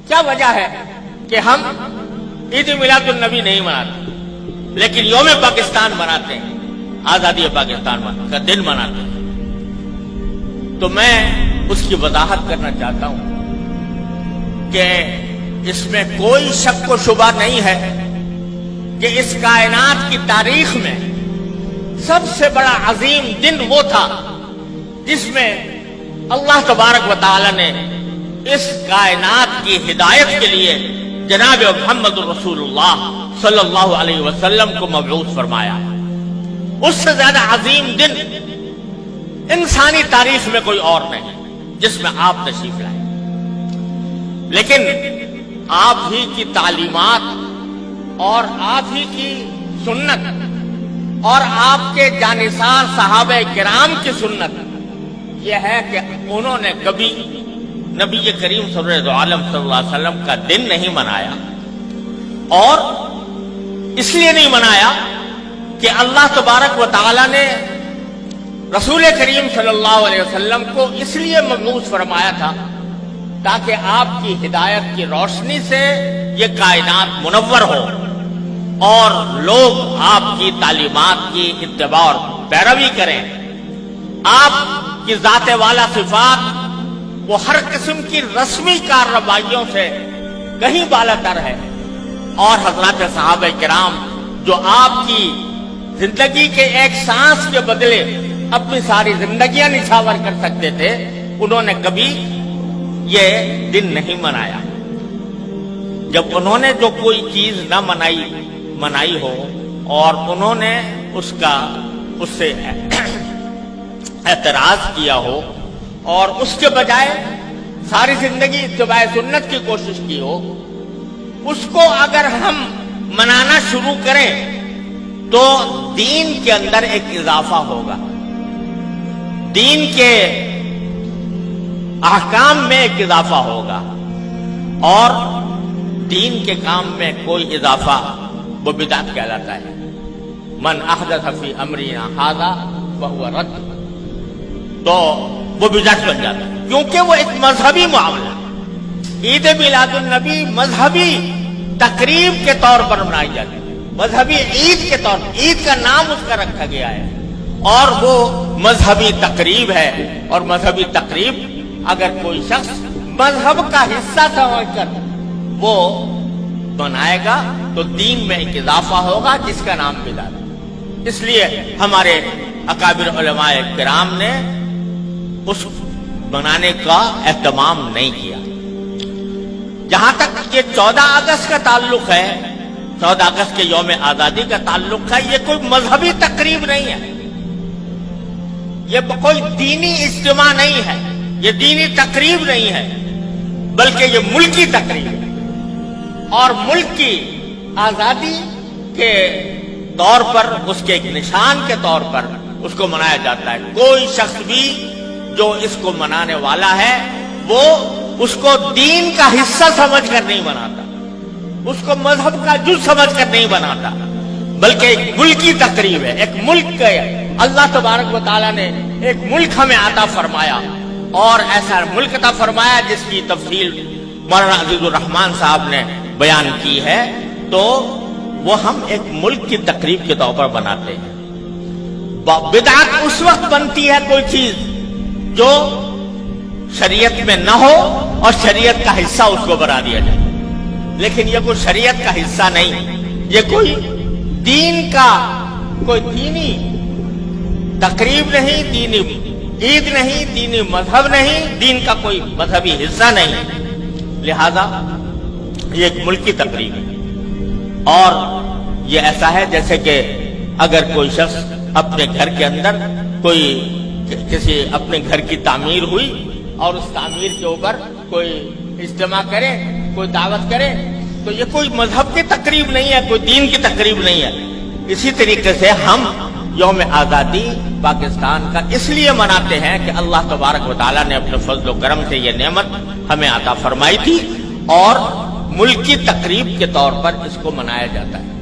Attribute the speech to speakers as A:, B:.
A: क्या वजह है कि हम ईद मिलादुन नबी नहीं मनाते लेकिन यौम पाकिस्तान मनाते हैं, आजादी पाकिस्तान का दिन मनाते हैं? तो मैं उसकी वजाहत करना चाहता हूं कि इसमें कोई शक व शुबा नहीं है कि इस कायनात की तारीख में सबसे बड़ा अजीम दिन वो था जिसमें अल्लाह तबारक व तआला ने इस कायनात की हिदायत के लिए जनाब मोहम्मद रसूलुल्लाह सल्लल्लाहु अलैहि वसल्लम को मबऊस फरमाया। उससे ज्यादा अजीम दिन इंसानी तारीख में कोई और नहीं जिसमें आप तशरीफ लाए। लेकिन आप ही की तालीमात और आप ही की सुन्नत और आपके जानिसार सहाबे किराम की सुन्नत यह है कि उन्होंने कभी नबी करीम सल्लल्लाहु अलैहि वसल्लम का दिन नहीं मनाया। और इसलिए नहीं मनाया कि अल्लाह तबारक व तआला ने रसूल करीम सल्लल्लाहु अलैहि वसल्लम को इसलिए मबऊस फरमाया था ताकि आपकी हिदायत की रोशनी से ये कायनात मुनव्वर हो और लोग आपकी तालीमात की इत्तिबा और पैरवी करें। आपकी ज़ाते वाला सिफात वो हर किस्म की रस्मी कार्रवाइयों से कहीं बालातर है। और हजरत सहाबे किराम जो आपकी जिंदगी के एक सांस के बदले अपनी सारी जिंदगियां निछावर कर सकते थे, उन्होंने कभी ये दिन नहीं मनाया। जब उन्होंने जो कोई चीज न मनाई हो और उन्होंने उससे एतराज किया हो और उसके बजाय सारी जिंदगी इत्तिबा सुन्नत की कोशिश की हो, उसको अगर हम मनाना शुरू करें तो दीन के अंदर एक इजाफा होगा, दीन के अहकाम में एक इजाफा होगा। और दीन के काम में कोई इजाफा वो बिदअत कहलाता है। मन अहदथ फी अमरिना हाज़ा फहुवा रद्द, तो वो बिदअत बन जाता है क्योंकि वो एक मजहबी मामला। ईद मिलादुन नबी मजहबी तकरीब के तौर पर मनाई जाती है, मजहबी ईद के तौर पर, ईद का नाम उसका रखा गया है और वो मजहबी तकरीब है। और मजहबी तकरीब अगर कोई शख्स मजहब का हिस्सा समझकर वो बनाएगा तो दीन में एक इजाफा होगा जिसका नाम बिदअत। इसलिए हमारे अकाबिर उलमाए किराम ने उस बनाने का एहतमाम नहीं किया। जहां तक ये 14 अगस्त का ताल्लुक है, 14 अगस्त के यौम आजादी का ताल्लुक है, ये कोई मजहबी तकरीब नहीं है, ये कोई दीनी इज्तिमा नहीं है, ये दीनी तकरीब नहीं है, बल्कि ये मुल्की तकरीब है। और मुल्क की आजादी के तौर पर, उसके एक निशान के तौर पर उसको मनाया जाता है। कोई शख्स भी जो इसको मनाने वाला है वो उसको दीन का हिस्सा समझकर नहीं बनाता, उसको मजहब का जुज़ समझकर नहीं बनाता, बल्कि एक मुल्की तकरीब है। एक मुल्क के अल्लाह तबारक व तआला ने एक मुल्क हमें अता फरमाया और ऐसा मुल्क अता फरमाया जिसकी तफसील मौलाना अजीजुर रहमान साहब ने बयान की है। तो वो हम एक मुल्क की तकरीब के तौर पर बनाते हैं। बिदअत उस वक्त बनती है कोई चीज जो शरीयत में न हो और शरीयत का हिस्सा उसको बना दिया जाए, लेकिन ये कोई शरीयत का हिस्सा नहीं, ये कोई दीन का कोई दीनी तकरीब नहीं, दीनी ईद नहीं, दीनी मजहब नहीं, दीन का कोई मजहबी हिस्सा नहीं। लिहाजा ये एक मुल्की तकरीब है। और ये ऐसा है जैसे कि अगर कोई शख्स अपने घर के अंदर कोई किसी अपने घर की तामीर हुई और उस तामीर के ऊपर कोई इज्तिमा करे, कोई दावत करे, तो ये कोई मजहब की तकरीब नहीं है, कोई दीन की तकरीब नहीं है। इसी तरीके से हम यौम आज़ादी पाकिस्तान का इसलिए मनाते हैं कि अल्लाह तबारक व तआला ने अपने फजल व करम से ये नेमत हमें अता फरमाई थी और मुल्की तकरीब के तौर पर इसको मनाया जाता है।